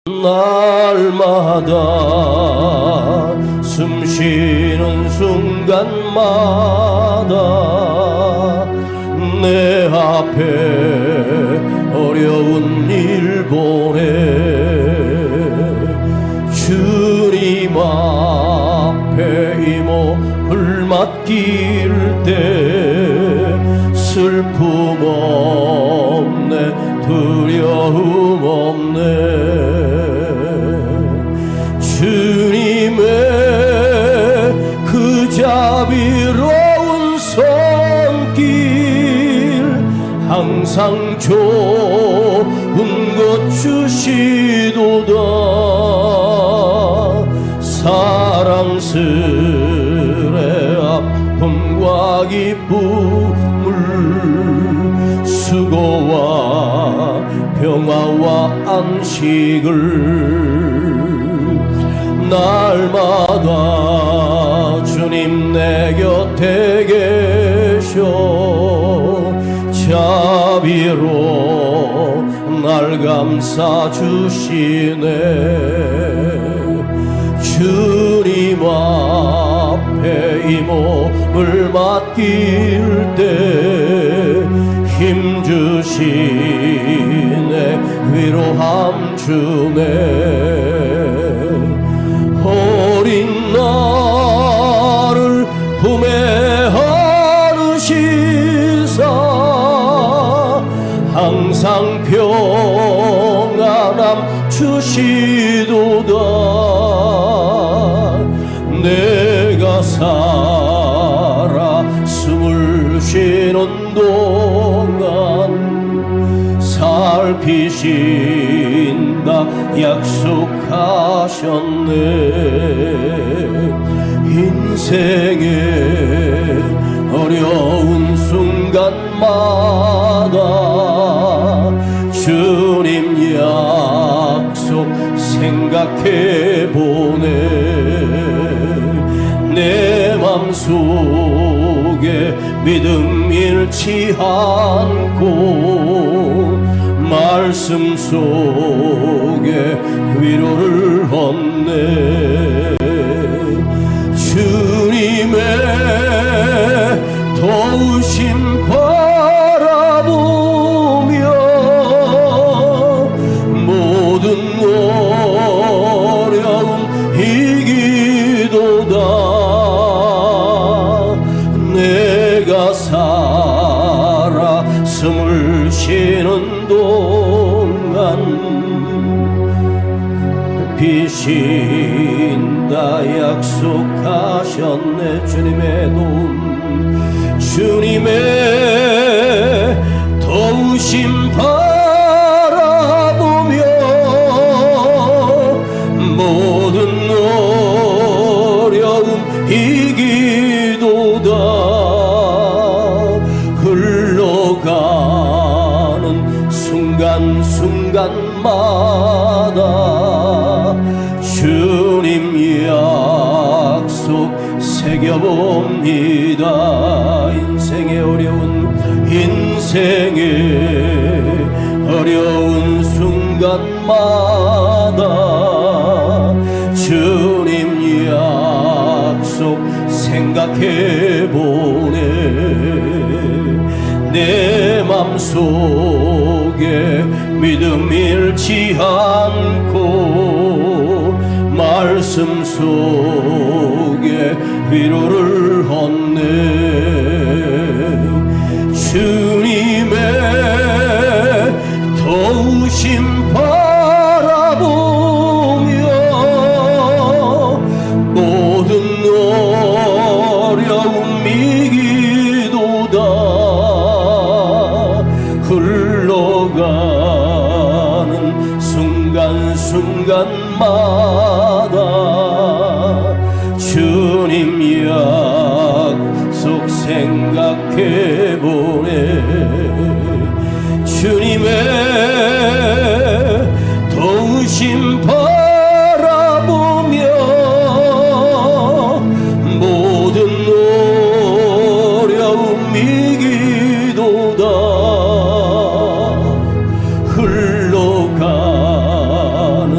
날마다 숨쉬는 순간마다 내 앞에 어려운 일 보내 주님 앞에 이 몸을 맡길 때 슬픔 없네 두려움 없네 주님의 그 자비로운 손길 항상 좋은 것 주시도다 사랑스레 아픔과 기쁨을 수고와 평화와 안식을 날마다 주님 내 곁에 계셔 자비로 날 감싸 주시네 주님 앞에 이 몸을 맡길 때 힘 주시네 위로함 주네 어린 나를 품에 안으시사 항상 평안함 주시도다 내가 살아 숨을 쉬는 동안 살피신다 약속하셨네 인생의 어려운 순간마다 주님 약속 생각해보네 내 맘속에 믿음 잃지 않고 말씀 속에 위로를 얻네 주님의 도우심 바라보며 모든 어려움 이기도다 내가 살아 숨을 쉬는 동안 비신다 약속하셨네 주님의 도움 주님의 도우심 바라보며 모든 어려움 이기도다 흘러가는 순간순간마다 주님 약속 새겨봅니다 인생의 어려운 순간마다 주님 약속 생각해보네 내 맘속에 믿음 잃지 않고 말씀 속에 위로를 얻네 주님의 도우심 바라보며 모든 어려움 이기도다 흘러가는 순간순간마다 주님 약속 생각해보네 주님의 도우심 바라보며 모든 어려움 이기도다 흘러가는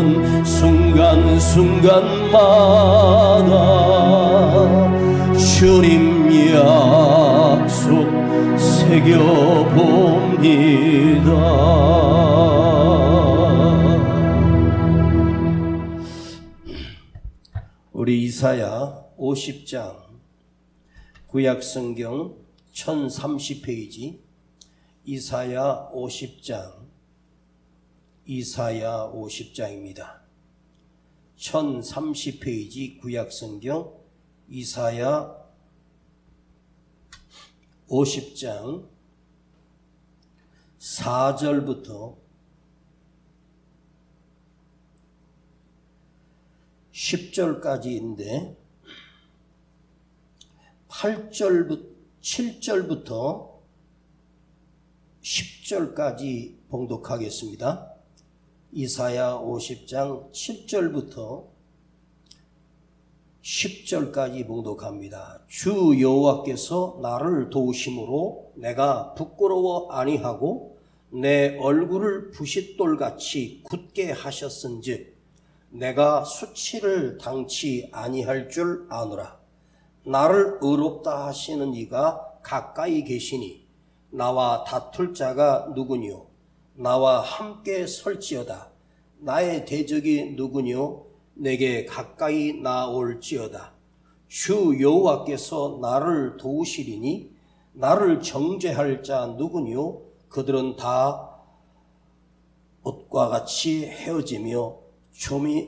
이사야 50장 구약성경 1030페이지 이사야 50장입니다. 1030페이지 구약성경 이사야 50장 4절부터 10절까지인데 7절부터 10절까지 봉독하겠습니다. 이사야 50장 7절부터 10절까지 봉독합니다. 주 여호와께서 나를 도우심으로 내가 부끄러워 아니하고 내 얼굴을 부싯돌같이 굳게 하셨은즉 내가 수치를 당치 아니할 줄 아노라. 나를 의롭다 하시는 이가 가까이 계시니 나와 다툴 자가 누구뇨? 나와 함께 설지어다. 나의 대적이 누구뇨? 내게 가까이 나올지어다. 주 여호와께서 나를 도우시리니 나를 정죄할 자 누구뇨? 그들은 다 옷과 같이 헤어지며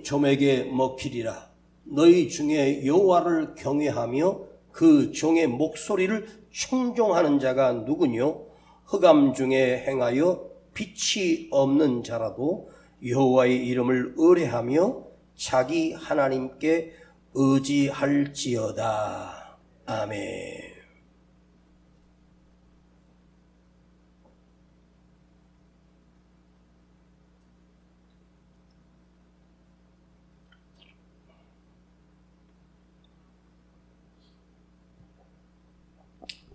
좀에게 먹히리라. 너희 중에 여호와를 경외하며 그 종의 목소리를 충종하는 자가 누구뇨? 흑암 중에 행하여 빛이 없는 자라도 여호와의 이름을 의뢰하며 자기 하나님께 의지할지어다. 아멘.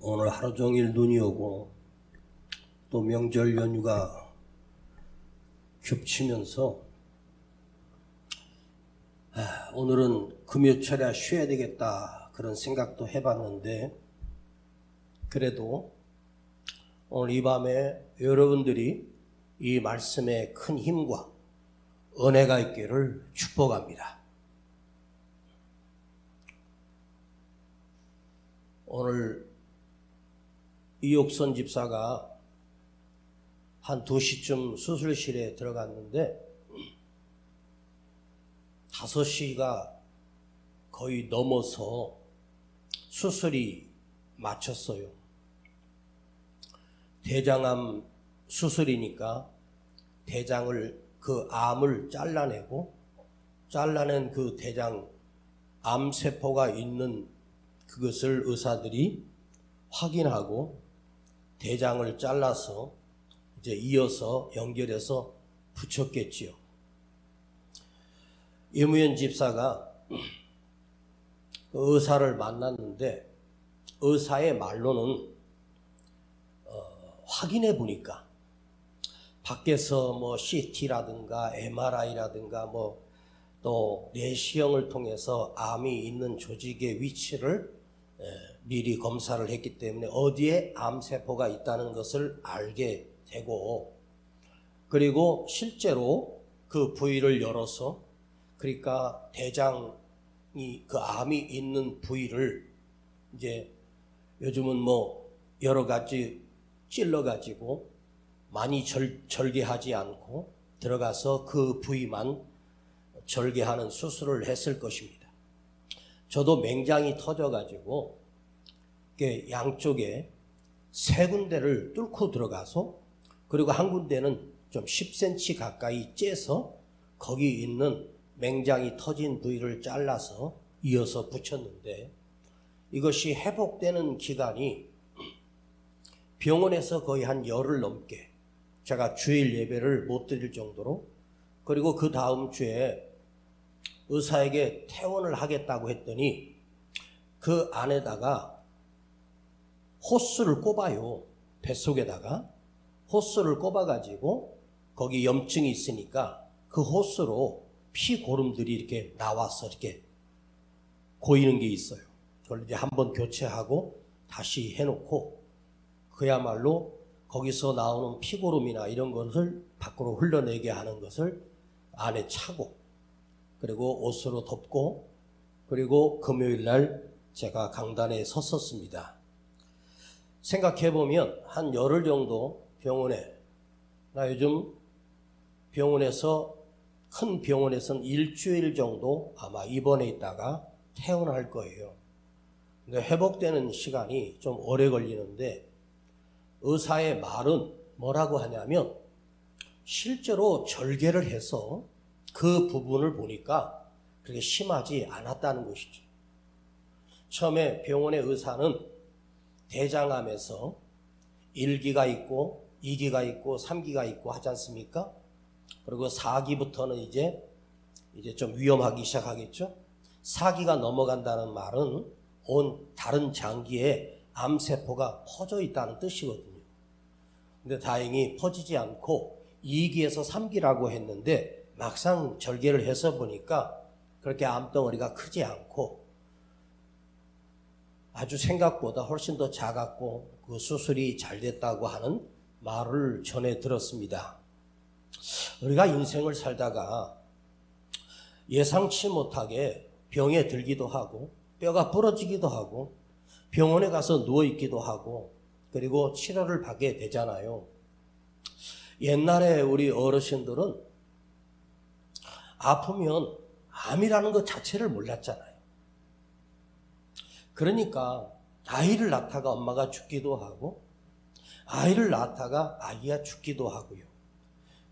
오늘 하루 종일 눈이 오고 또 명절 연휴가 겹치면서 오늘은 금요철에 쉬어야 되겠다 그런 생각도 해봤는데 그래도 오늘 이 밤에 여러분들이 이 말씀에 큰 힘과 은혜가 있기를 축복합니다. 오늘 이옥선 집사가 한 2시쯤 수술실에 들어갔는데 5시가 거의 넘어서 수술이 마쳤어요. 대장암 수술이니까 대장을 그 암을 잘라낸 그 대장 암세포가 있는 그것을 의사들이 확인하고 대장을 잘라서 이제 이어서 연결해서 붙였겠지요. 이무현 집사가 의사를 만났는데 의사의 말로는 확인해 보니까 밖에서 뭐 CT라든가 MRI라든가 뭐 또 내시경을 통해서 암이 있는 조직의 위치를 미리 검사를 했기 때문에 어디에 암세포가 있다는 것을 알게 되고 그리고 실제로 그 부위를 열어서 그러니까 대장이 그 암이 있는 부위를 이제 요즘은 뭐 여러 가지 찔러가지고 많이 절개하지 않고 들어가서 그 부위만 절개하는 수술을 했을 것입니다. 저도 맹장이 터져가지고 양쪽에 3군데를 뚫고 들어가서 그리고 한 군데는 좀 10cm 가까이 째서 거기 있는 맹장이 터진 부위를 잘라서 이어서 붙였는데 이것이 회복되는 기간이 병원에서 거의 한 열흘 넘게 제가 주일 예배를 못 드릴 정도로 그리고 그 다음 주에 의사에게 퇴원을 하겠다고 했더니 그 안에다가 호스를 꼽아요. 뱃속에다가 호스를 꼽아가지고 거기 염증이 있으니까 그 호스로 피고름들이 이렇게 나와서 이렇게 고이는 게 있어요. 그걸 이제 한번 교체하고 다시 해놓고 그야말로 거기서 나오는 피고름이나 이런 것을 밖으로 흘러내게 하는 것을 안에 차고 그리고 옷으로 덮고 그리고 금요일 날 제가 강단에 섰었습니다. 생각해보면 한 열흘 정도 병원에, 나 요즘 병원에서, 큰 병원에서는 일주일 정도 아마 입원해 있다가 퇴원할 거예요. 근데 회복되는 시간이 좀 오래 걸리는데, 의사의 말은 뭐라고 하냐면 실제로 절개를 해서 그 부분을 보니까 그렇게 심하지 않았다는 것이죠. 처음에 병원의 의사는 대장암에서 1기가 있고 2기가 있고 3기가 있고 하지 않습니까? 그리고 4기부터는 이제 좀 위험하기 시작하겠죠. 4기가 넘어간다는 말은 온 다른 장기에 암세포가 퍼져 있다는 뜻이거든요. 근데 다행히 퍼지지 않고 2기에서 3기라고 했는데 막상 절개를 해서 보니까 그렇게 암덩어리가 크지 않고 아주 생각보다 훨씬 더 작았고 그 수술이 잘 됐다고 하는 말을 전해 들었습니다. 우리가 인생을 살다가 예상치 못하게 병에 들기도 하고 뼈가 부러지기도 하고 병원에 가서 누워있기도 하고 그리고 치료를 받게 되잖아요. 옛날에 우리 어르신들은 아프면 암이라는 것 자체를 몰랐잖아요. 그러니까 아이를 낳다가 엄마가 죽기도 하고 아이를 낳다가 아기가 죽기도 하고요.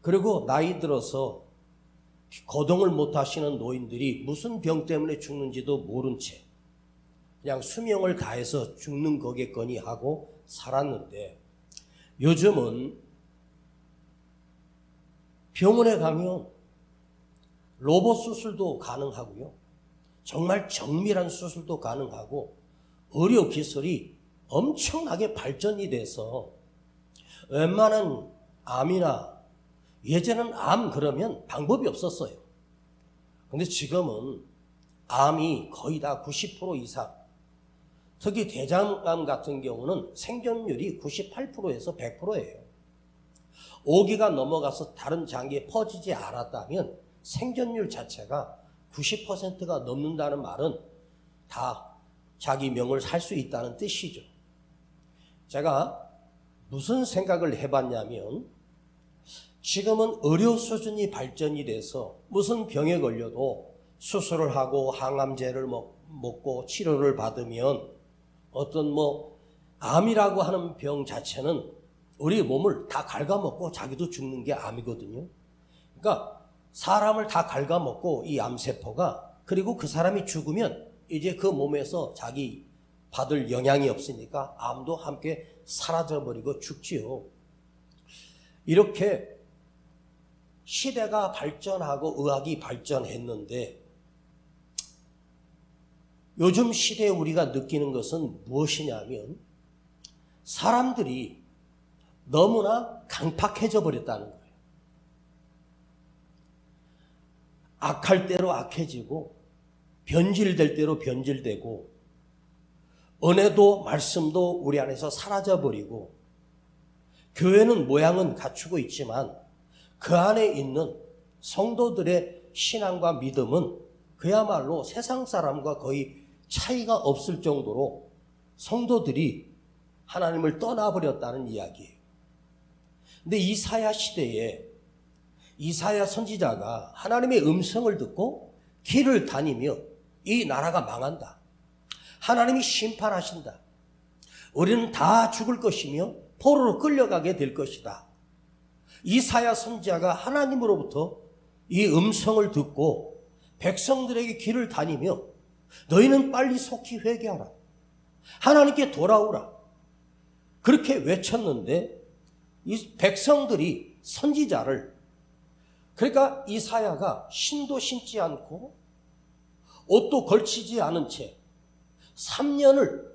그리고 나이 들어서 거동을 못 하시는 노인들이 무슨 병 때문에 죽는지도 모른 채 그냥 수명을 다해서 죽는 거겠거니 하고 살았는데, 요즘은 병원에 가면 로봇 수술도 가능하고요. 정말 정밀한 수술도 가능하고 의료 기술이 엄청나게 발전이 돼서 웬만한 암이나, 예전엔 암 그러면 방법이 없었어요. 근데 지금은 암이 거의 다 90% 이상, 특히 대장암 같은 경우는 생존율이 98%에서 100%예요. 5기가 넘어가서 다른 장기에 퍼지지 않았다면 생존율 자체가 90%가 넘는다는 말은 다 자기 명을 살 수 있다는 뜻이죠. 제가 무슨 생각을 해봤냐면, 지금은 의료 수준이 발전이 돼서 무슨 병에 걸려도 수술을 하고 항암제를 먹고 치료를 받으면 어떤 암이라고 하는 병 자체는 우리 몸을 다 갉아먹고 자기도 죽는 게 암이거든요. 그러니까 사람을 다 갉아먹고 이 암세포가, 그리고 그 사람이 죽으면 이제 그 몸에서 자기 받을 영향이 없으니까 암도 함께 사라져버리고 죽지요. 이렇게 시대가 발전하고 의학이 발전했는데 요즘 시대에 우리가 느끼는 것은 무엇이냐면 사람들이 너무나 강팍해져 버렸다는 거예요. 악할 대로 악해지고 변질될 대로 변질되고 은혜도 말씀도 우리 안에서 사라져버리고 교회는 모양은 갖추고 있지만 그 안에 있는 성도들의 신앙과 믿음은 그야말로 세상 사람과 거의 차이가 없을 정도로 성도들이 하나님을 떠나버렸다는 이야기예요. 근데 이사야 시대에 이사야 선지자가 하나님의 음성을 듣고 길을 다니며 이 나라가 망한다, 하나님이 심판하신다, 우리는 다 죽을 것이며 포로로 끌려가게 될 것이다, 이사야 선지자가 하나님으로부터 이 음성을 듣고 백성들에게 길을 다니며 너희는 빨리 속히 회개하라, 하나님께 돌아오라, 그렇게 외쳤는데 이 백성들이 선지자를, 그러니까 이사야가 신도 신지 않고 옷도 걸치지 않은 채 3년을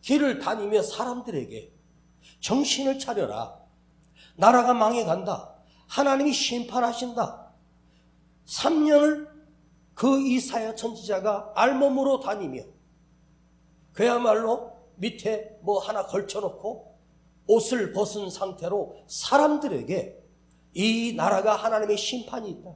길을 다니며 사람들에게 정신을 차려라, 나라가 망해간다, 하나님이 심판하신다, 3년을 그 이사야 선지자가 알몸으로 다니며 그야말로 밑에 하나 걸쳐놓고 옷을 벗은 상태로 사람들에게 이 나라가 하나님의 심판이 있다.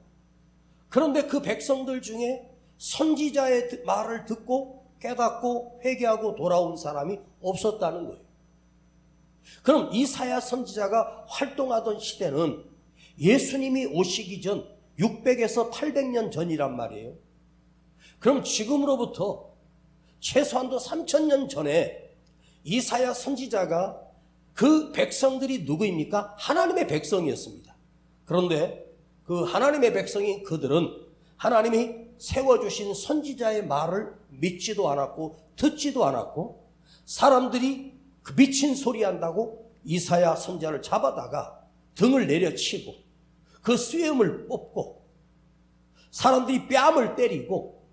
그런데 그 백성들 중에 선지자의 말을 듣고 깨닫고 회개하고 돌아온 사람이 없었다는 거예요. 그럼 이사야 선지자가 활동하던 시대는 예수님이 오시기 전 600에서 800년 전이란 말이에요. 그럼 지금으로부터 최소한도 3000년 전에 이사야 선지자가 그 백성들이 누구입니까? 하나님의 백성이었습니다. 그런데 그 하나님의 백성인 그들은 하나님이 세워주신 선지자의 말을 믿지도 않았고 듣지도 않았고, 사람들이 그 미친 소리 한다고 이사야 선지자를 잡아다가 등을 내려치고 그 수염을 뽑고 사람들이 뺨을 때리고,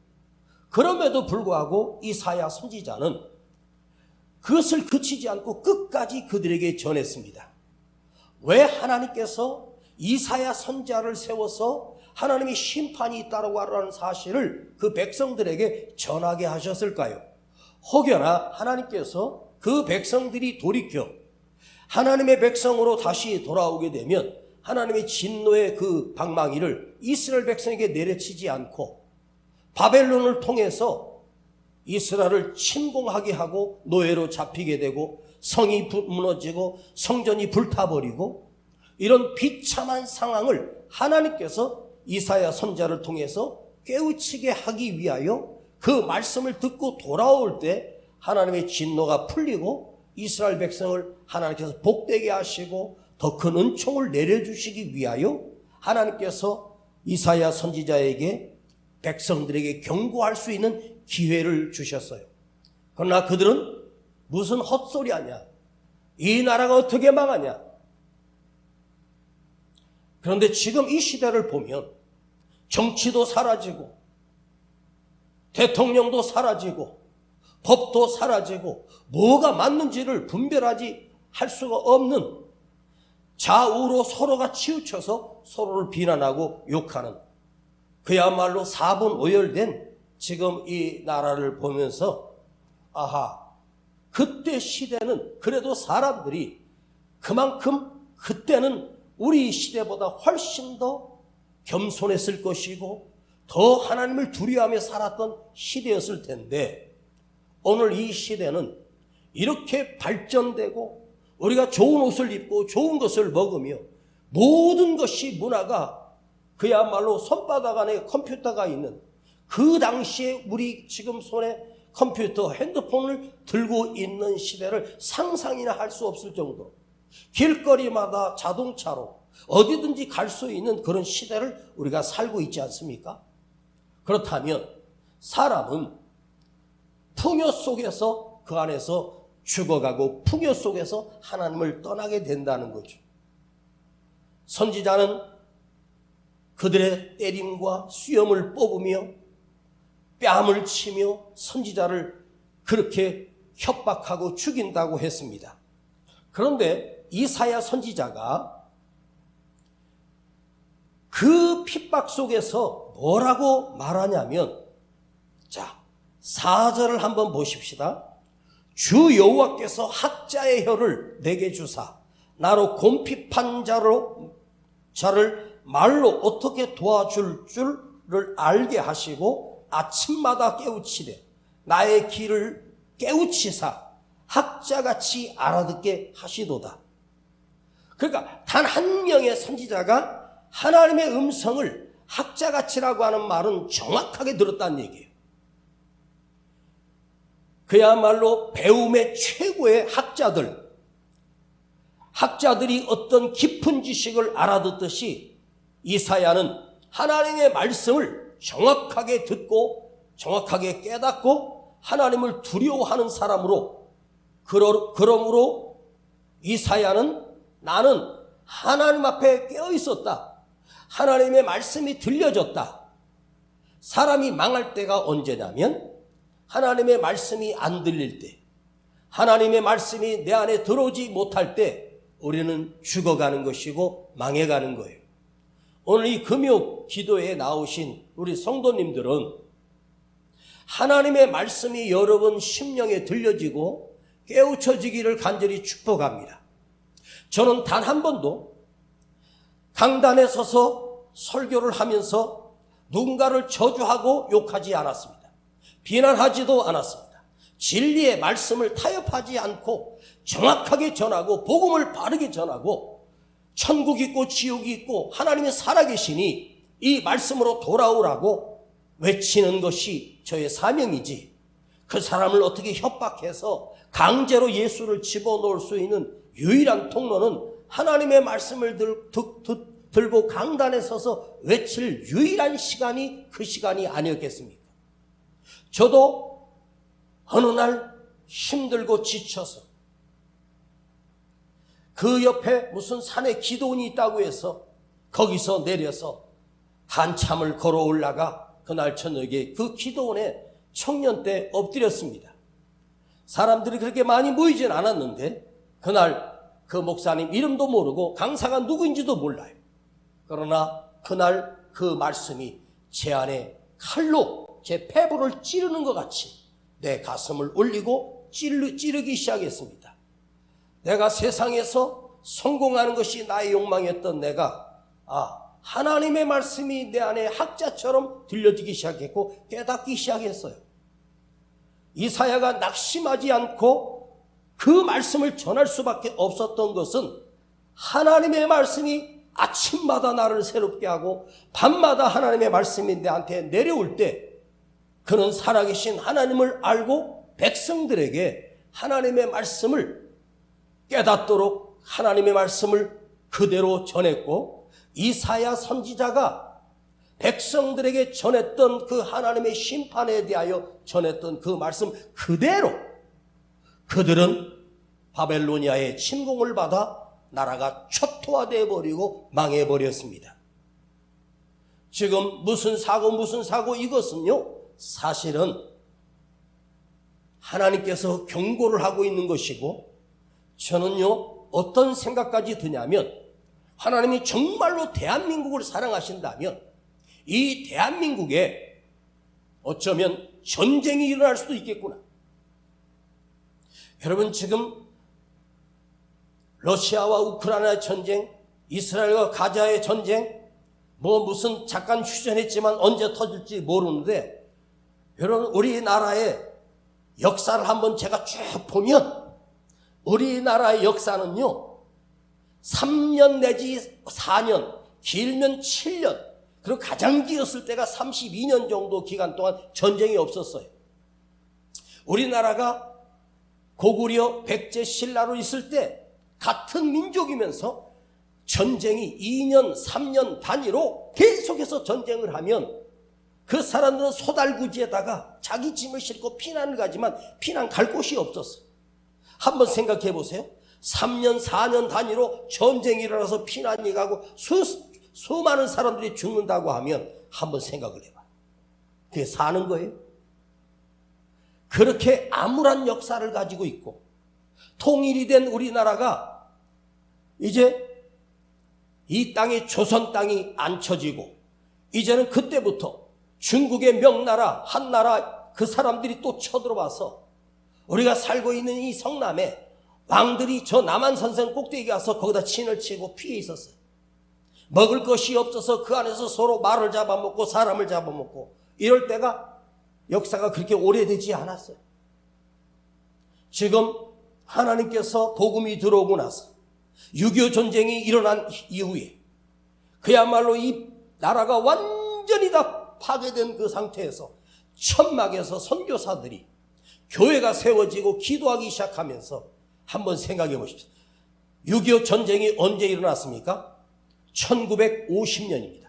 그럼에도 불구하고 이사야 선지자는 그것을 그치지 않고 끝까지 그들에게 전했습니다. 왜 하나님께서 이사야 선지자를 세워서 하나님의 심판이 있다고 하는 사실을 그 백성들에게 전하게 하셨을까요? 혹여나 하나님께서 그 백성들이 돌이켜 하나님의 백성으로 다시 돌아오게 되면 하나님의 진노의 그 방망이를 이스라엘 백성에게 내려치지 않고 바벨론을 통해서 이스라엘을 침공하게 하고 노예로 잡히게 되고 성이 무너지고 성전이 불타버리고, 이런 비참한 상황을 하나님께서 이사야 선지자를 통해서 깨우치게 하기 위하여 그 말씀을 듣고 돌아올 때 하나님의 진노가 풀리고 이스라엘 백성을 하나님께서 복되게 하시고 더 큰 은총을 내려주시기 위하여 하나님께서 이사야 선지자에게 백성들에게 경고할 수 있는 기회를 주셨어요. 그러나 그들은 무슨 헛소리 하냐, 이 나라가 어떻게 망하냐. 그런데 지금 이 시대를 보면 정치도 사라지고 대통령도 사라지고 법도 사라지고 뭐가 맞는지를 분별하지 할 수가 없는, 좌우로 서로가 치우쳐서 서로를 비난하고 욕하는, 그야말로 사분오열된 지금 이 나라를 보면서 아하, 그때 시대는 그래도 사람들이 그만큼 그때는 우리 시대보다 훨씬 더 겸손했을 것이고 더 하나님을 두려워하며 살았던 시대였을 텐데, 오늘 이 시대는 이렇게 발전되고 우리가 좋은 옷을 입고 좋은 것을 먹으며 모든 것이 문화가 그야말로 손바닥 안에 컴퓨터가 있는, 그 당시에 우리 지금 손에 컴퓨터, 핸드폰을 들고 있는 시대를 상상이나 할 수 없을 정도, 길거리마다 자동차로 어디든지 갈 수 있는 그런 시대를 우리가 살고 있지 않습니까? 그렇다면 사람은 풍요 속에서 그 안에서 죽어가고 풍요 속에서 하나님을 떠나게 된다는 거죠. 선지자는 그들의 때림과 수염을 뽑으며 뺨을 치며 선지자를 그렇게 협박하고 죽인다고 했습니다. 그런데 이사야 선지자가 그 핍박 속에서 뭐라고 말하냐면, 자, 4절을 한번 보십시다. 주 여호와께서 학자의 혀를 내게 주사 나로 곰핍한 자를 말로 어떻게 도와줄 줄을 알게 하시고 아침마다 깨우치되 나의 길을 깨우치사 학자같이 알아듣게 하시도다. 그러니까 단 한 명의 선지자가 하나님의 음성을 학자같이라고 하는 말은 정확하게 들었다는 얘기예요. 그야말로 배움의 최고의 학자들이 어떤 깊은 지식을 알아듣듯이 이사야는 하나님의 말씀을 정확하게 듣고 정확하게 깨닫고 하나님을 두려워하는 사람으로, 그러므로 이사야는 나는 하나님 앞에 깨어 있었다. 하나님의 말씀이 들려졌다. 사람이 망할 때가 언제냐면 하나님의 말씀이 안 들릴 때, 하나님의 말씀이 내 안에 들어오지 못할 때 우리는 죽어가는 것이고 망해가는 거예요. 오늘 이 금요 기도에 나오신 우리 성도님들은 하나님의 말씀이 여러분 심령에 들려지고 깨우쳐지기를 간절히 축복합니다. 저는 단 한 번도 강단에 서서 설교를 하면서 누군가를 저주하고 욕하지 않았습니다. 비난하지도 않았습니다. 진리의 말씀을 타협하지 않고 정확하게 전하고 복음을 바르게 전하고 천국이 있고 지옥이 있고 하나님이 살아계시니 이 말씀으로 돌아오라고 외치는 것이 저의 사명이지, 그 사람을 어떻게 협박해서 강제로 예수를 집어넣을 수 있는 유일한 통로는 하나님의 말씀을 들고 강단에 서서 외칠 유일한 시간이 그 시간이 아니었겠습니까? 저도 어느 날 힘들고 지쳐서 그 옆에 무슨 산에 기도원이 있다고 해서 거기서 내려서 한참을 걸어 올라가 그날 저녁에 그 기도원에 청년 때 엎드렸습니다. 사람들이 그렇게 많이 모이진 않았는데 그날 그 목사님 이름도 모르고 강사가 누구인지도 몰라요. 그러나 그날 그 말씀이 제 안에 칼로 제 폐부를 찌르는 것 같이 내 가슴을 울리고 찌르기 시작했습니다. 내가 세상에서 성공하는 것이 나의 욕망이었던 내가 하나님의 말씀이 내 안에 학자처럼 들려지기 시작했고 깨닫기 시작했어요. 이사야가 낙심하지 않고 그 말씀을 전할 수밖에 없었던 것은 하나님의 말씀이 아침마다 나를 새롭게 하고 밤마다 하나님의 말씀이 내한테 내려올 때 그는 살아계신 하나님을 알고 백성들에게 하나님의 말씀을 깨닫도록 하나님의 말씀을 그대로 전했고, 이사야 선지자가 백성들에게 전했던 그 하나님의 심판에 대하여 전했던 그 말씀 그대로 그들은 바벨로니아의 침공을 받아 나라가 초토화되어 버리고 망해버렸습니다. 지금 무슨 사고 이것은요, 사실은 하나님께서 경고를 하고 있는 것이고, 저는요 어떤 생각까지 드냐면, 하나님이 정말로 대한민국을 사랑하신다면 이 대한민국에 어쩌면 전쟁이 일어날 수도 있겠구나. 여러분, 지금 러시아와 우크라이나의 전쟁, 이스라엘과 가자의 전쟁, 무슨 잠깐 휴전했지만 언제 터질지 모르는데, 여러분, 우리나라의 역사를 한번 제가 쭉 보면 우리나라의 역사는요 3년 내지 4년, 길면 7년, 그리고 가장 길었을 때가 32년 정도 기간 동안 전쟁이 없었어요. 우리나라가 고구려 백제 신라로 있을 때 같은 민족이면서 전쟁이 2년, 3년 단위로 계속해서 전쟁을 하면 그 사람들은 소달구지에다가 자기 짐을 싣고 피난을 가지만 피난 갈 곳이 없었어. 한번 생각해 보세요. 3년, 4년 단위로 전쟁이 일어나서 피난이 가고 수많은 사람들이 죽는다고 하면 한번 생각을 해봐. 그게 사는 거예요? 그렇게 암울한 역사를 가지고 있고, 통일이 된 우리나라가 이제 이 땅이 조선 땅이 안 쳐지고, 이제는 그때부터 중국의 명나라, 한나라 그 사람들이 또 쳐들어와서 우리가 살고 있는 이 성남에 왕들이 저 남한산성 꼭대기 가서 거기다 진을 치고 피해 있었어요. 먹을 것이 없어서 그 안에서 서로 말을 잡아먹고 사람을 잡아먹고 이럴 때가 역사가 그렇게 오래되지 않았어요. 지금 하나님께서 복음이 들어오고 나서 6.25 전쟁이 일어난 이후에 그야말로 이 나라가 완전히 다 파괴된 그 상태에서 천막에서 선교사들이 교회가 세워지고 기도하기 시작하면서 한번 생각해 보십시오. 6.25 전쟁이 언제 일어났습니까? 1950년입니다.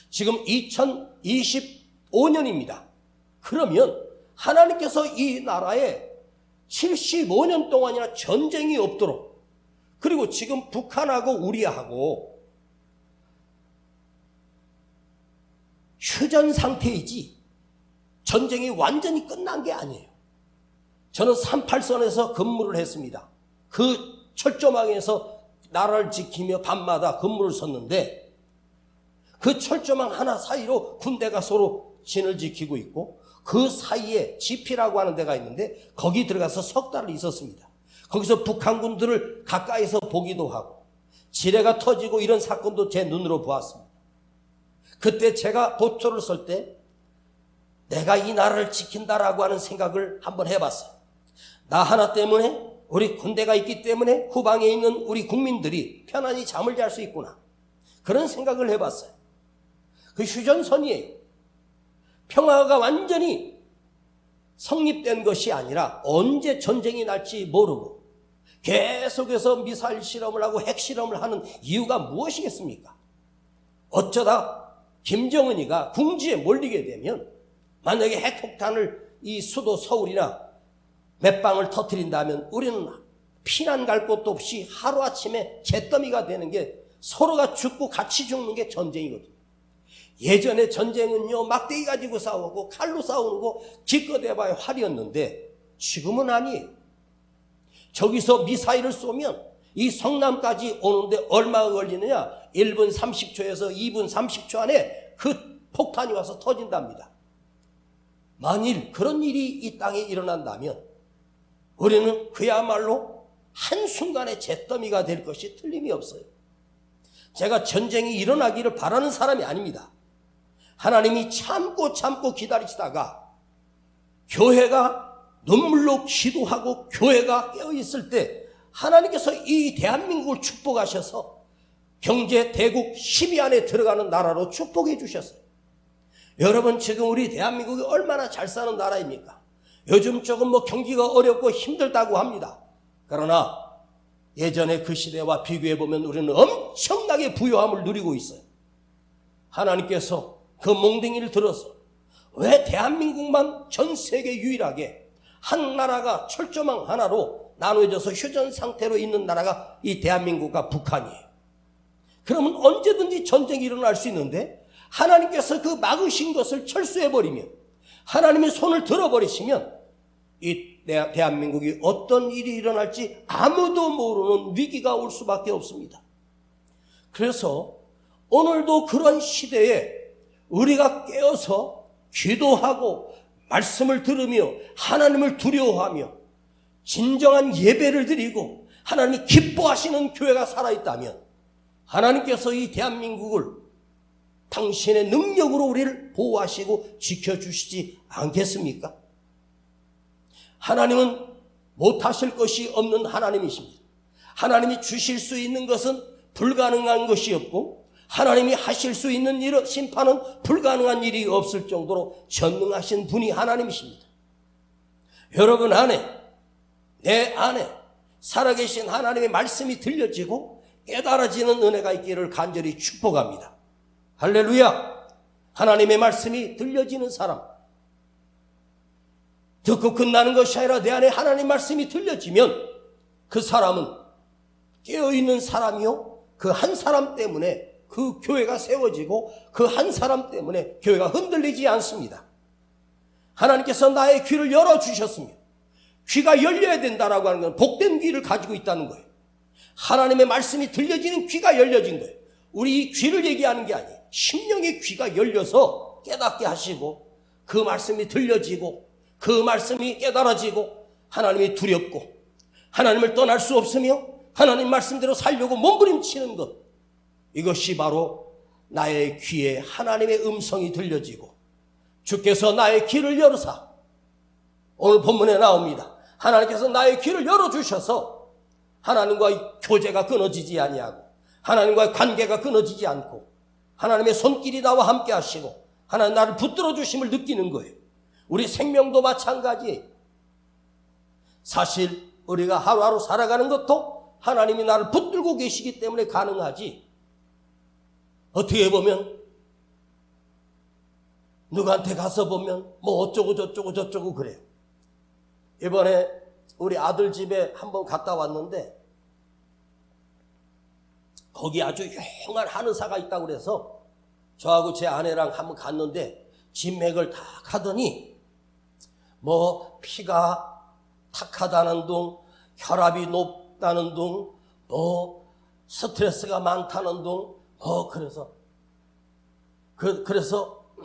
지금 2025년입니다. 그러면 하나님께서 이 나라에 75년 동안이나 전쟁이 없도록, 그리고 지금 북한하고 우리하고 휴전 상태이지 전쟁이 완전히 끝난 게 아니에요. 저는 38선에서 근무를 했습니다. 그 철조망에서 나라를 지키며 밤마다 근무를 섰는데, 그 철조망 하나 사이로 군대가 서로 진을 지키고 있고, 그 사이에 지피라고 하는 데가 있는데 거기 들어가서 석 달을 있었습니다. 거기서 북한군들을 가까이서 보기도 하고 지뢰가 터지고 이런 사건도 제 눈으로 보았습니다. 그때 제가 보초를 설 때 내가 이 나라를 지킨다라고 하는 생각을 한번 해봤어요. 나 하나 때문에, 우리 군대가 있기 때문에 후방에 있는 우리 국민들이 편안히 잠을 잘 수 있구나. 그런 생각을 해봤어요. 그 휴전선이에요. 평화가 완전히 성립된 것이 아니라 언제 전쟁이 날지 모르고 계속해서 미사일 실험을 하고 핵실험을 하는 이유가 무엇이겠습니까? 어쩌다 김정은이가 궁지에 몰리게 되면 만약에 핵폭탄을 이 수도 서울이나 몇 방을 터뜨린다면 우리는 피난 갈 곳도 없이 하루아침에 잿더미가 되는 게, 서로가 죽고 같이 죽는 게 전쟁이거든요. 예전에 전쟁은요, 막대기 가지고 싸우고 칼로 싸우는 거 기껏 해봐야 활이었는데 지금은 아니에요. 저기서 미사일을 쏘면 이 성남까지 오는데 얼마가 걸리느냐? 1분 30초에서 2분 30초 안에 그 폭탄이 와서 터진답니다. 만일 그런 일이 이 땅에 일어난다면 우리는 그야말로 한순간에 잿더미가 될 것이 틀림이 없어요. 제가 전쟁이 일어나기를 바라는 사람이 아닙니다. 하나님이 참고 기다리시다가 교회가 눈물로 기도하고 교회가 깨어있을 때 하나님께서 이 대한민국을 축복하셔서 경제 대국 10위 안에 들어가는 나라로 축복해 주셨어요. 여러분, 지금 우리 대한민국이 얼마나 잘 사는 나라입니까? 요즘 조금 경기가 어렵고 힘들다고 합니다. 그러나 예전에 그 시대와 비교해 보면 우리는 엄청나게 부유함을 누리고 있어요. 하나님께서 그 몽둥이를 들어서 왜 대한민국만 전 세계 유일하게 한 나라가 철조망 하나로 나누어져서 휴전 상태로 있는 나라가 이 대한민국과 북한이에요. 그러면 언제든지 전쟁이 일어날 수 있는데 하나님께서 그 막으신 것을 철수해버리면, 하나님의 손을 들어버리시면 이 대한민국이 어떤 일이 일어날지 아무도 모르는 위기가 올 수밖에 없습니다. 그래서 오늘도 그런 시대에 우리가 깨어서 기도하고 말씀을 들으며 하나님을 두려워하며 진정한 예배를 드리고 하나님이 기뻐하시는 교회가 살아있다면 하나님께서 이 대한민국을 당신의 능력으로 우리를 보호하시고 지켜주시지 않겠습니까? 하나님은 못하실 것이 없는 하나님이십니다. 하나님이 주실 수 있는 것은 불가능한 것이 없고 하나님이 하실 수 있는 일, 심판은 불가능한 일이 없을 정도로 전능하신 분이 하나님이십니다. 여러분 안에, 내 안에 살아계신 하나님의 말씀이 들려지고 깨달아지는 은혜가 있기를 간절히 축복합니다. 할렐루야! 하나님의 말씀이 들려지는 사람, 듣고 끝나는 것이 아니라 내 안에 하나님 말씀이 들려지면 그 사람은 깨어있는 사람이요, 그 한 사람 때문에 그 교회가 세워지고 그 한 사람 때문에 교회가 흔들리지 않습니다. 하나님께서 나의 귀를 열어주셨으며, 귀가 열려야 된다라고 하는 건 복된 귀를 가지고 있다는 거예요. 하나님의 말씀이 들려지는 귀가 열려진 거예요. 우리 이 귀를 얘기하는 게 아니에요. 심령의 귀가 열려서 깨닫게 하시고 그 말씀이 들려지고 그 말씀이 깨달아지고 하나님이 두렵고 하나님을 떠날 수 없으며 하나님 말씀대로 살려고 몸부림치는 것, 이것이 바로 나의 귀에 하나님의 음성이 들려지고 주께서 나의 귀를 열으사, 오늘 본문에 나옵니다. 하나님께서 나의 귀를 열어주셔서 하나님과의 교제가 끊어지지 아니하고 하나님과의 관계가 끊어지지 않고 하나님의 손길이 나와 함께 하시고 하나님 나를 붙들어 주심을 느끼는 거예요. 우리 생명도 마찬가지예요. 사실 우리가 하루하루 살아가는 것도 하나님이 나를 붙들고 계시기 때문에 가능하지, 어떻게 보면 누구한테 가서 보면 뭐 어쩌고 저쩌고 그래요. 이번에 우리 아들 집에 한번 갔다 왔는데 거기 아주 유명한 한의사가 있다고 그래서 저하고 제 아내랑 한번 갔는데 진맥을 다 하더니 뭐 피가 탁하다는 둥, 혈압이 높다는 둥, 뭐 스트레스가 많다는 둥, 그래서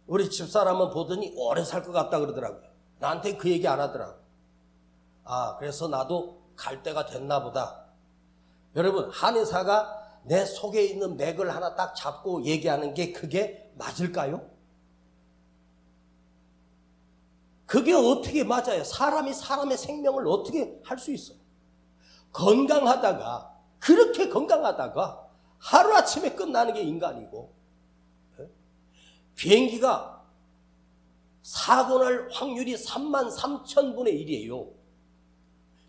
우리 집사람은 보더니 오래 살 것 같다 그러더라고요. 나한테 그 얘기 안 하더라고요. 아, 그래서 나도 갈 때가 됐나 보다. 여러분, 한의사가 내 속에 있는 맥을 하나 딱 잡고 얘기하는 게 그게 맞을까요? 그게 어떻게 맞아요? 사람이 사람의 생명을 어떻게 할 수 있어요? 건강하다가, 그렇게 건강하다가 하루아침에 끝나는 게 인간이고, 비행기가 사고 날 확률이 33,000분의 1이에요.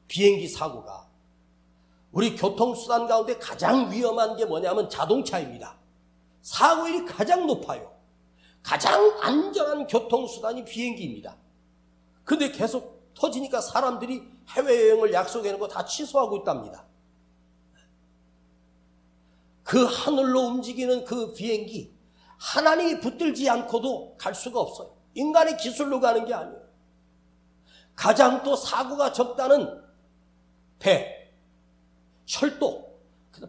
비행기 사고가. 우리 교통수단 가운데 가장 위험한 게 뭐냐면 자동차입니다. 사고율이 가장 높아요. 가장 안전한 교통수단이 비행기입니다. 근데 계속 터지니까 사람들이 해외여행을 약속해 놓은 거 다 취소하고 있답니다. 그 하늘로 움직이는 그 비행기, 하나님이 붙들지 않고도 갈 수가 없어요. 인간의 기술로 가는 게 아니에요. 가장 또 사고가 적다는 배, 철도,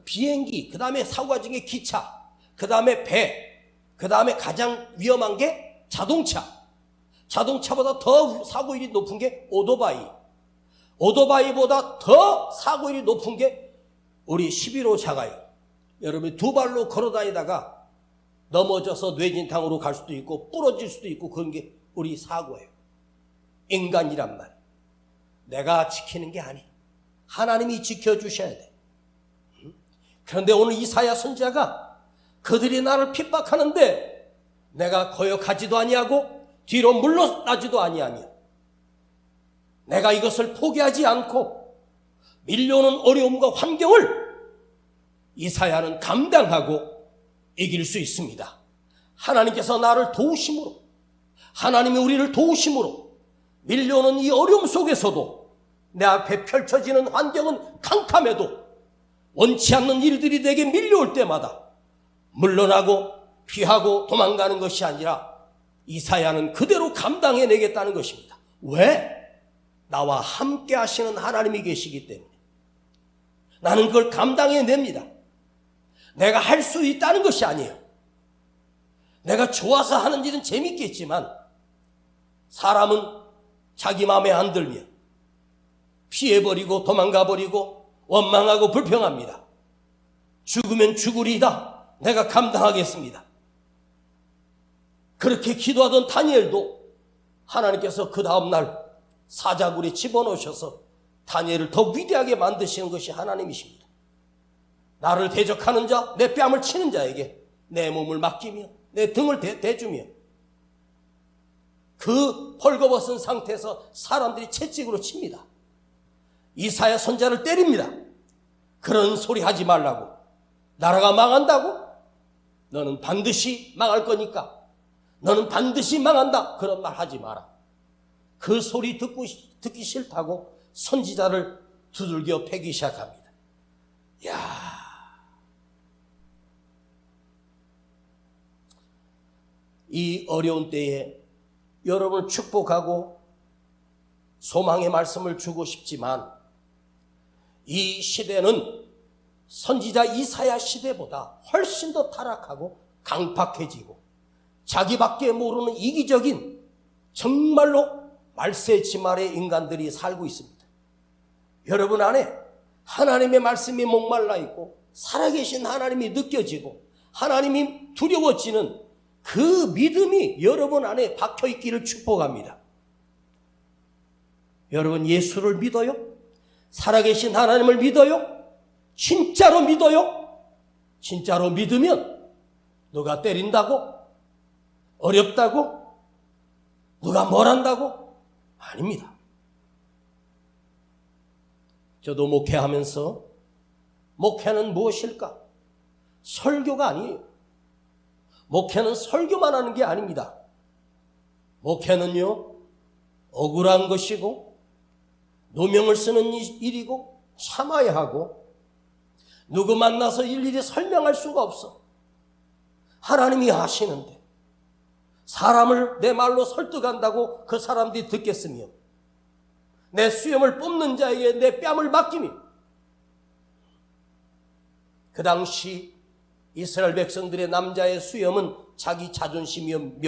비행기, 그 다음에 사고가 적은 게 기차, 그 다음에 배, 그 다음에 가장 위험한 게 자동차. 자동차보다 더 사고율이 높은 게 오토바이. 오토바이보다 더 사고율이 높은 게 우리 11호 자가요. 여러분 두 발로 걸어 다니다가 넘어져서 뇌진탕으로 갈 수도 있고 부러질 수도 있고 그런 게 우리 사고예요. 인간이란 말. 내가 지키는 게 아니. 하나님이 지켜주셔야 돼. 그런데 오늘 이사야 선지자가 그들이 나를 핍박하는데 내가 거역하지도 아니하고 뒤로 물러나지도 아니하며 내가 이것을 포기하지 않고 밀려오는 어려움과 환경을 이사야는 감당하고 이길 수 있습니다. 하나님께서 나를 도우심으로, 하나님이 우리를 도우심으로 밀려오는 이 어려움 속에서도 내 앞에 펼쳐지는 환경은 캄캄해도 원치 않는 일들이 내게 밀려올 때마다 물러나고 피하고 도망가는 것이 아니라 이사야는 그대로 감당해내겠다는 것입니다. 왜? 나와 함께 하시는 하나님이 계시기 때문에. 나는 그걸 감당해냅니다. 내가 할 수 있다는 것이 아니에요. 내가 좋아서 하는 일은 재밌겠지만 사람은 자기 마음에 안 들면 피해버리고 도망가버리고 원망하고 불평합니다. 죽으면 죽으리이다. 내가 감당하겠습니다. 그렇게 기도하던 다니엘도 하나님께서 그 다음날 사자굴에 집어넣으셔서 다니엘을 더 위대하게 만드시는 것이 하나님이십니다. 나를 대적하는 자, 내 뺨을 치는 자에게 내 몸을 맡기며 내 등을 대주며 그 헐거벗은 상태에서 사람들이 채찍으로 칩니다. 이사야 선지자를 때립니다. 그런 소리 하지 말라고. 나라가 망한다고? 너는 반드시 망할 거니까 너는 반드시 망한다. 그런 말 하지 마라. 그 소리 듣기 싫다고 선지자를 두들겨 패기 시작합니다. 이 어려운 때에 여러분을 축복하고 소망의 말씀을 주고 싶지만 이 시대는 선지자 이사야 시대보다 훨씬 더 타락하고 강팍해지고 자기밖에 모르는 이기적인 정말로 말세지말의 인간들이 살고 있습니다. 여러분 안에 하나님의 말씀이 목말라 있고 살아계신 하나님이 느껴지고 하나님이 두려워지는 그 믿음이 여러분 안에 박혀있기를 축복합니다. 여러분 예수를 믿어요? 살아계신 하나님을 믿어요? 진짜로 믿어요? 진짜로 믿으면 누가 때린다고? 어렵다고? 누가 뭘 한다고? 아닙니다. 저도 목회하면서 목회는 무엇일까? 설교가 아니에요. 목회는 설교만 하는 게 아닙니다. 목회는요, 억울한 것이고 누명을 쓰는 일이고 참아야 하고 누구 만나서 일일이 설명할 수가 없어. 하나님이 하시는데 사람을 내 말로 설득한다고 그 사람들이 듣겠으며 내 수염을 뽑는 자에게 내 뺨을 맡기며 그 당시 이스라엘 백성들의 남자의 수염은 자기 자존심이요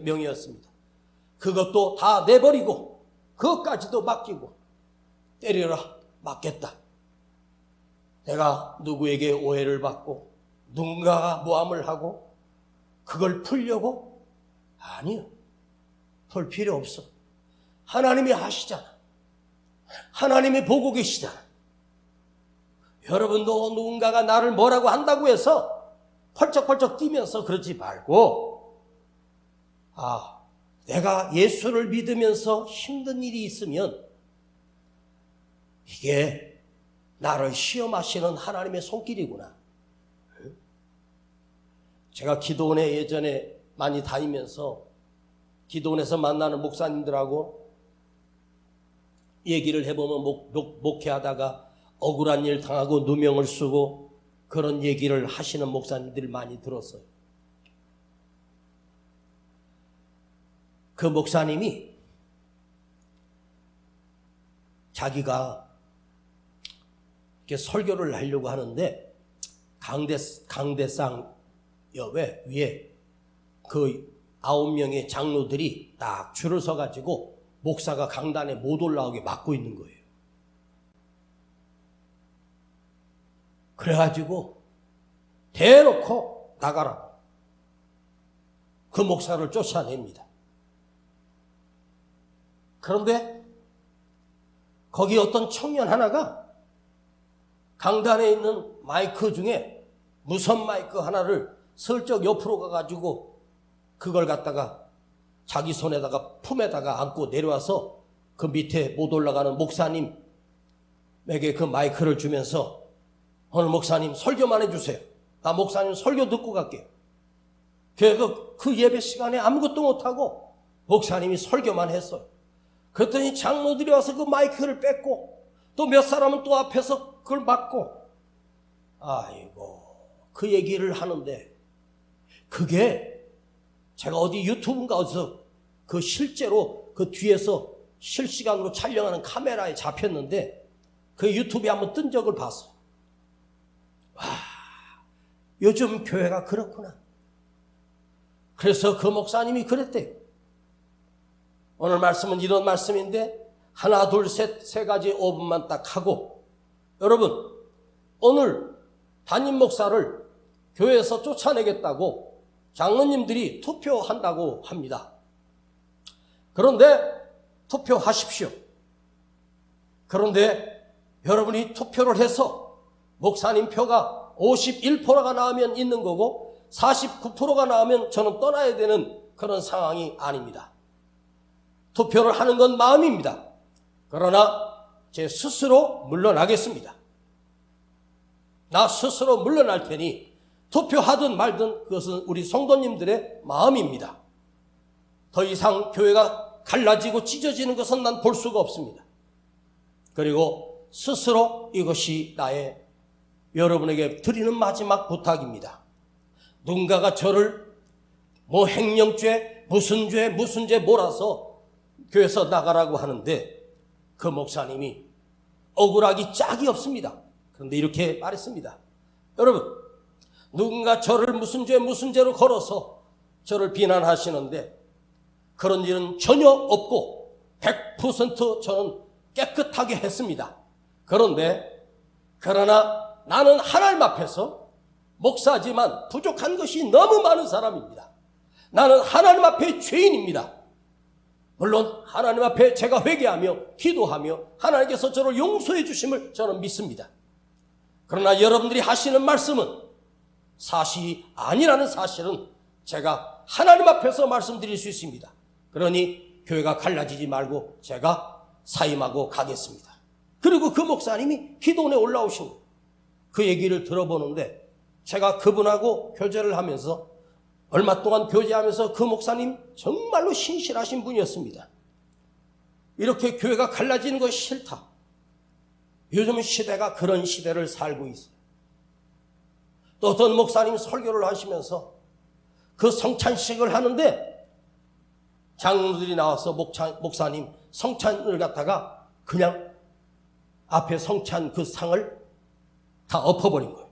명예였습니다. 그것도 다 내버리고 그것까지도 맡기고 때려라, 맞겠다. 내가 누구에게 오해를 받고 누군가가 모함을 하고 그걸 풀려고? 아니요. 풀 필요 없어. 하나님이 하시잖아. 하나님이 보고 계시잖아. 여러분도 누군가가 나를 뭐라고 한다고 해서 펄쩍펄쩍 뛰면서 그러지 말고, 내가 예수를 믿으면서 힘든 일이 있으면 이게 나를 시험하시는 하나님의 손길이구나. 제가 기도원에 예전에 많이 다니면서 기도원에서 만나는 목사님들하고 얘기를 해보면 목회하다가 억울한 일 당하고 누명을 쓰고 그런 얘기를 하시는 목사님들을 많이 들었어요. 그 목사님이 자기가 이렇게 설교를 하려고 하는데 강대상 옆에 위에 그 9명의 장로들이 딱 줄을 서가지고 목사가 강단에 못 올라오게 막고 있는 거예요. 그래가지고 대놓고 나가라. 그 목사를 쫓아냅니다. 그런데 거기 어떤 청년 하나가 강단에 있는 마이크 중에 무선 마이크 하나를 슬쩍 옆으로 가가지고 그걸 갖다가 자기 손에다가 품에다가 안고 내려와서 그 밑에 못 올라가는 목사님에게 그 마이크를 주면서 오늘 목사님 설교만 해주세요. 나 목사님 설교 듣고 갈게요. 그래서 그 예배 시간에 아무것도 못하고 목사님이 설교만 했어요. 그랬더니 장로들이 와서 그 마이크를 뺏고 또 몇 사람은 또 앞에서 그걸 막고, 아이고, 그 얘기를 하는데 그게 제가 어디 유튜브인가 어디서 그 실제로 그 뒤에서 실시간으로 촬영하는 카메라에 잡혔는데 그 유튜브에 한번 뜬 적을 봤어요. 와, 요즘 교회가 그렇구나. 그래서 그 목사님이 그랬대요. 오늘 말씀은 이런 말씀인데 하나 둘 셋 세 가지 5분만 딱 하고, 여러분 오늘 담임 목사를 교회에서 쫓아내겠다고 장로님들이 투표한다고 합니다. 그런데 투표하십시오. 그런데 여러분이 투표를 해서 목사님 표가 51%가 나오면 있는 거고 49%가 나오면 저는 떠나야 되는 그런 상황이 아닙니다. 투표를 하는 건 마음입니다. 그러나 제 스스로 물러나겠습니다. 나 스스로 물러날 테니 투표하든 말든 그것은 우리 성도님들의 마음입니다. 더 이상 교회가 갈라지고 찢어지는 것은 난 볼 수가 없습니다. 그리고 스스로 이것이 나의 여러분에게 드리는 마지막 부탁입니다. 누군가가 저를 뭐 횡령죄, 무슨 죄 몰아서 교회에서 나가라고 하는데 그 목사님이 억울하기 짝이 없습니다. 그런데 이렇게 말했습니다. 여러분, 누군가 저를 무슨 죄로 걸어서 저를 비난하시는데 그런 일은 전혀 없고 100% 저는 깨끗하게 했습니다. 그러나 나는 하나님 앞에서 목사지만 부족한 것이 너무 많은 사람입니다. 나는 하나님 앞에 죄인입니다. 물론 하나님 앞에 제가 회개하며 기도하며 하나님께서 저를 용서해 주심을 저는 믿습니다. 그러나 여러분들이 하시는 말씀은 사실이 아니라는 사실은 제가 하나님 앞에서 말씀드릴 수 있습니다. 그러니 교회가 갈라지지 말고 제가 사임하고 가겠습니다. 그리고 그 목사님이 기도원에 올라오신 거예요. 그 얘기를 들어보는데 제가 그분하고 교제를 하면서 얼마 동안 교제하면서 그 목사님 정말로 신실하신 분이었습니다. 이렇게 교회가 갈라지는 것이 싫다. 요즘 시대가 그런 시대를 살고 있어요. 또 어떤 목사님 설교를 하시면서 그 성찬식을 하는데 장로들이 나와서 목사님 성찬을 갖다가 그냥 앞에 성찬 그 상을 다 엎어버린 거예요.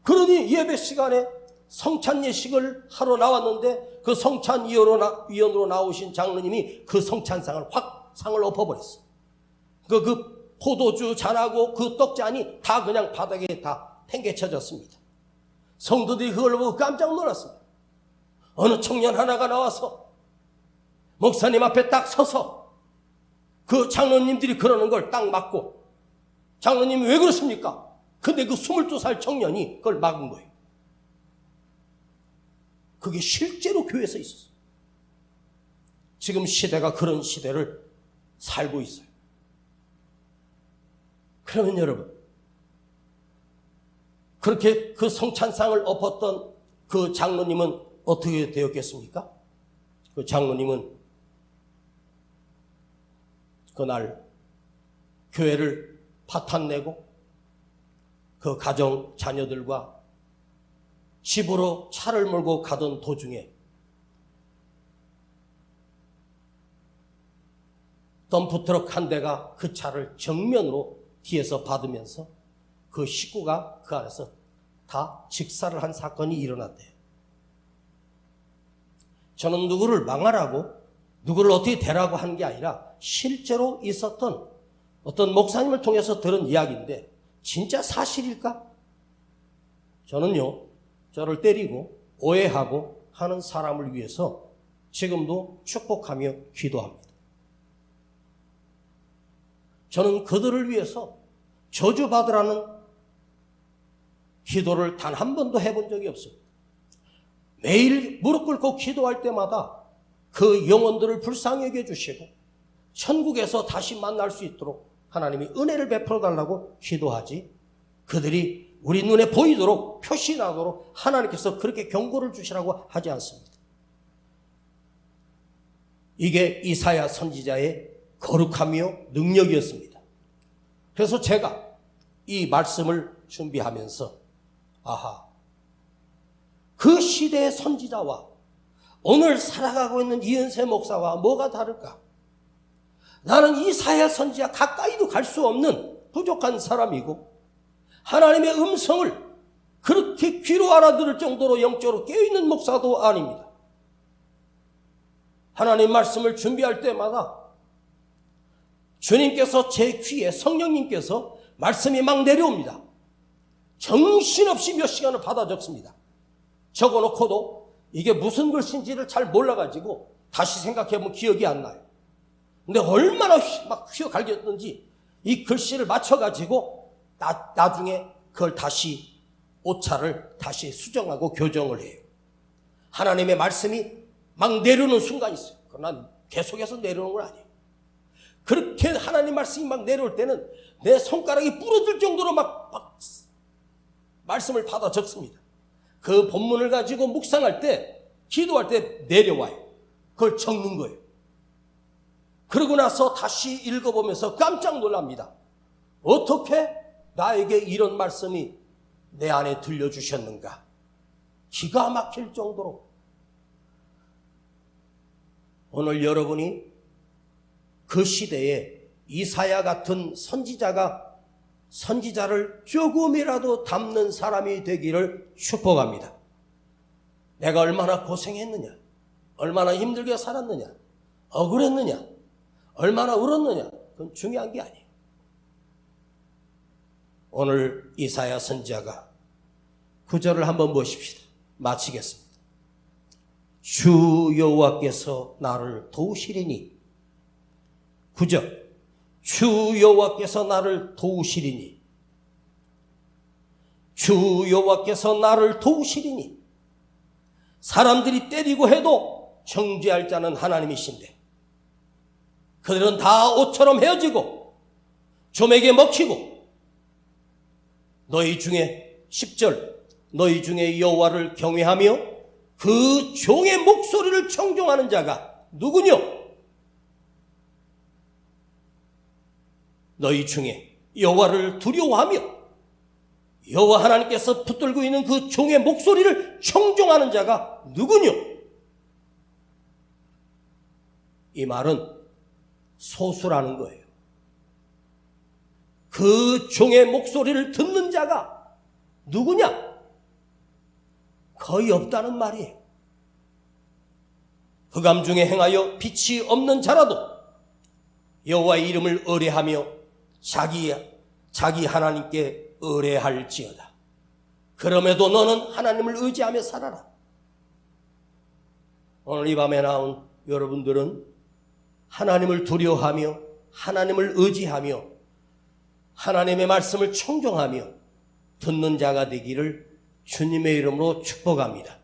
그러니 예배 시간에 성찬 예식을 하러 나왔는데 그 성찬위원으로 나오신 장로님이 그 성찬상을 확 상을 엎어버렸어요. 그 포도주 잔하고 그 떡잔이 다 그냥 바닥에 다 팽개쳐졌습니다. 성도들이 그걸 보고 깜짝 놀랐습니다. 어느 청년 하나가 나와서 목사님 앞에 딱 서서 그 장로님들이 그러는 걸 딱 막고, 장로님 왜 그렇습니까? 근데 그 22살 청년이 그걸 막은 거예요. 그게 실제로 교회에서 있었어요. 지금 시대가 그런 시대를 살고 있어요. 그러면 여러분, 그렇게 그 성찬상을 엎었던 그 장로님은 어떻게 되었겠습니까? 그 장로님은 그날 교회를 파탄내고 그 가정 자녀들과 집으로 차를 몰고 가던 도중에 덤프트럭 한 대가 그 차를 정면으로 뒤에서 받으면서 그 식구가 그 안에서 다 직사를 한 사건이 일어났대요. 저는 누구를 망하라고, 누구를 어떻게 되라고 한 게 아니라 실제로 있었던 어떤 목사님을 통해서 들은 이야기인데 진짜 사실일까? 저는요, 저를 때리고 오해하고 하는 사람을 위해서 지금도 축복하며 기도합니다. 저는 그들을 위해서 저주받으라는 기도를 단 한 번도 해본 적이 없습니다. 매일 무릎 꿇고 기도할 때마다 그 영혼들을 불쌍히 여겨주시고 천국에서 다시 만날 수 있도록 하나님이 은혜를 베풀어 달라고 기도하지, 그들이 우리 눈에 보이도록 표시나도록 하나님께서 그렇게 경고를 주시라고 하지 않습니다. 이게 이사야 선지자의 거룩하며 능력이었습니다. 그래서 제가 이 말씀을 준비하면서 그 시대의 선지자와 오늘 살아가고 있는 이은세 목사와 뭐가 다를까? 나는 이사야 선지자 가까이도 갈 수 없는 부족한 사람이고 하나님의 음성을 그렇게 귀로 알아들을 정도로 영적으로 깨어있는 목사도 아닙니다. 하나님 말씀을 준비할 때마다 주님께서 제 귀에, 성령님께서 말씀이 막 내려옵니다. 정신없이 몇 시간을 받아 적습니다. 적어놓고도 이게 무슨 글씨인지를 잘 몰라가지고 다시 생각해보면 기억이 안 나요. 근데 얼마나 막 휘어갈겼는지 이 글씨를 맞춰가지고 나중에 그걸 다시 오차를 다시 수정하고 교정을 해요. 하나님의 말씀이 막 내려오는 순간이 있어요. 그러나 계속해서 내려오는 건 아니에요. 그렇게 하나님 말씀이 막 내려올 때는 내 손가락이 부러질 정도로 막 말씀을 받아 적습니다. 그 본문을 가지고 묵상할 때, 기도할 때 내려와요. 그걸 적는 거예요. 그러고 나서 다시 읽어보면서 깜짝 놀랍니다. 어떻게 나에게 이런 말씀이 내 안에 들려주셨는가? 기가 막힐 정도로. 오늘 여러분이 그 시대에 이사야 같은 선지자를 조금이라도 담는 사람이 되기를 축복합니다. 내가 얼마나 고생했느냐, 얼마나 힘들게 살았느냐, 억울했느냐, 얼마나 울었느냐, 그건 중요한 게 아니에요. 오늘 이사야 선지자가 9절을 한번 보십시다. 마치겠습니다. 주 여호와께서 나를 도우시리니, 9절, 주 여호와께서 나를 도우시리니, 주 여호와께서 나를 도우시리니. 사람들이 때리고 해도 정죄할 자는 하나님이신데 그들은 다 옷처럼 헤어지고 좀에게 먹히고, 너희 중에 10절, 너희 중에 여호와를 경외하며 그 종의 목소리를 청종하는 자가 누구뇨? 너희 중에 여호와를 두려워하며 여호와 하나님께서 붙들고 있는 그 종의 목소리를 청종하는 자가 누구뇨? 이 말은 소수라는 거예요. 그 종의 목소리를 듣는 자가 누구냐? 거의 없다는 말이에요. 흑암 중에 행하여 빛이 없는 자라도 여호와의 이름을 의뢰하며 자기 하나님께 의뢰할지어다. 그럼에도 너는 하나님을 의지하며 살아라. 오늘 이 밤에 나온 여러분들은 하나님을 두려워하며 하나님을 의지하며 하나님의 말씀을 청종하며 듣는 자가 되기를 주님의 이름으로 축복합니다.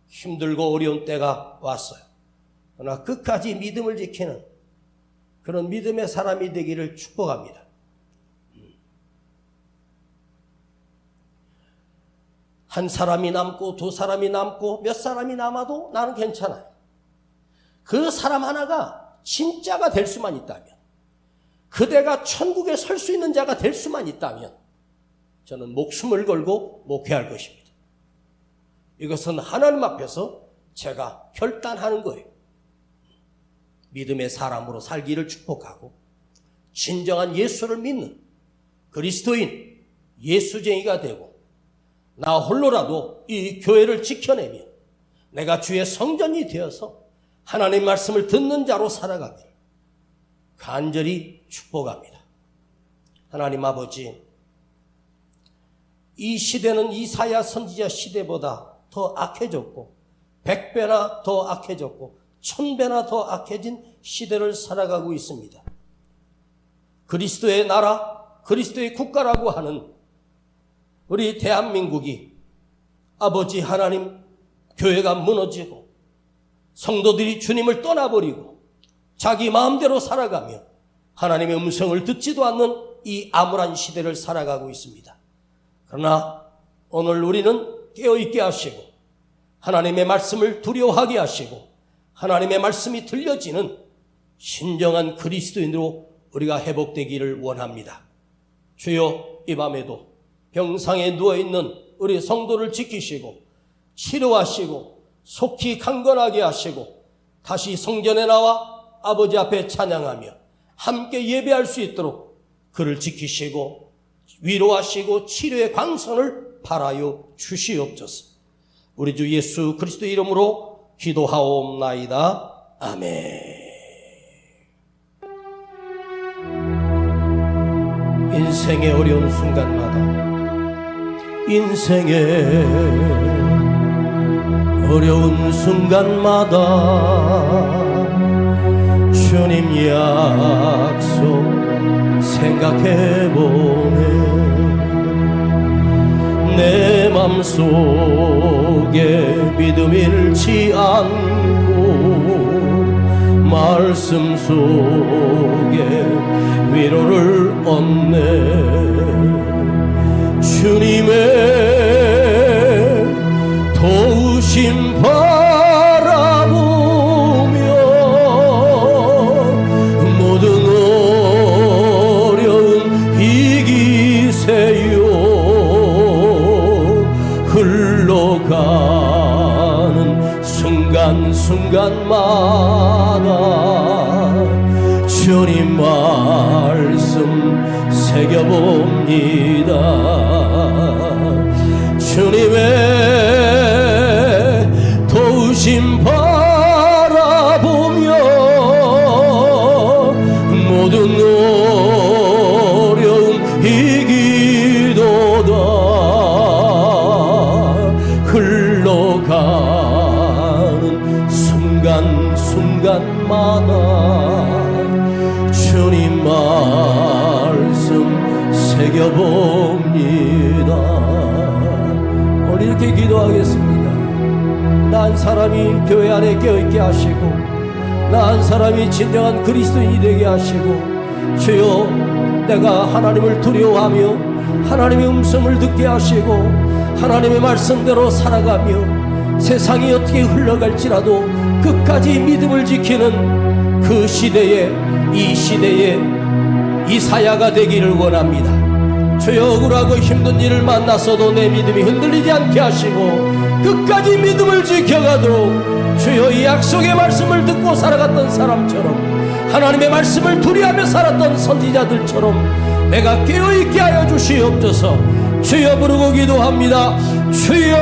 힘들고 어려운 때가 왔어요. 그러나 끝까지 믿음을 지키는 그런 믿음의 사람이 되기를 축복합니다. 한 사람이 남고 두 사람이 남고 몇 사람이 남아도 나는 괜찮아요. 그 사람 하나가 진짜가 될 수만 있다면, 그대가 천국에 설 수 있는 자가 될 수만 있다면 저는 목숨을 걸고 목회할 것입니다. 이것은 하나님 앞에서 제가 결단하는 거예요. 믿음의 사람으로 살기를 축복하고 진정한 예수를 믿는 그리스도인 예수쟁이가 되고 나 홀로라도 이 교회를 지켜내며 내가 주의 성전이 되어서 하나님의 말씀을 듣는 자로 살아가기를 간절히 축복합니다. 하나님 아버지, 이 시대는 이사야 선지자 시대보다 더 악해졌고 100배나 더 악해졌고 1000배나 더 악해진 시대를 살아가고 있습니다. 그리스도의 나라, 그리스도의 국가라고 하는 우리 대한민국이 아버지 하나님, 교회가 무너지고 성도들이 주님을 떠나버리고 자기 마음대로 살아가며 하나님의 음성을 듣지도 않는 이 암울한 시대를 살아가고 있습니다. 그러나 오늘 우리는 깨어있게 하시고 하나님의 말씀을 두려워하게 하시고 하나님의 말씀이 들려지는 신정한 그리스도인으로 우리가 회복되기를 원합니다. 주여, 이 밤에도 병상에 누워있는 우리 성도를 지키시고 치료하시고 속히 강건하게 하시고 다시 성전에 나와 아버지 앞에 찬양하며 함께 예배할 수 있도록 그를 지키시고 위로하시고 치료의 광선을 발하여 주시옵소서. 우리 주 예수 그리스도 이름으로 기도하옵나이다. 아멘. 인생의 어려운 순간마다 인생의 어려운 순간마다 주님 약속 생각해보네. 내 맘속에 믿음 잃지 않고 말씀 속에 위로를 얻네. 주님의 도우심 바라보며 모든 어려움 이기세요. 흘러가는 순간순간마다 주님 말씀 새겨봅니다. 주님의 도우심 바라보며 모든 어려움 이기도다. 흘러가는 순간순간마다 주님 말씀 새겨봅니다. 오늘 이렇게 기도하겠습니다. 나 한 사람이 교회 안에 깨어있게 하시고 나 한 사람이 진정한 그리스도인이 되게 하시고 주여, 내가 하나님을 두려워하며 하나님의 음성을 듣게 하시고 하나님의 말씀대로 살아가며 세상이 어떻게 흘러갈지라도 끝까지 믿음을 지키는 그 시대에 이 시대에 이사야가 되기를 원합니다. 주여, 억울하고 힘든 일을 만나서도 내 믿음이 흔들리지 않게 하시고 끝까지 믿음을 지켜가도록 주여, 이 약속의 말씀을 듣고 살아갔던 사람처럼 하나님의 말씀을 두려워하며 살았던 선지자들처럼 내가 깨어있게 하여 주시옵소서. 주여 부르고 기도합니다. 주여,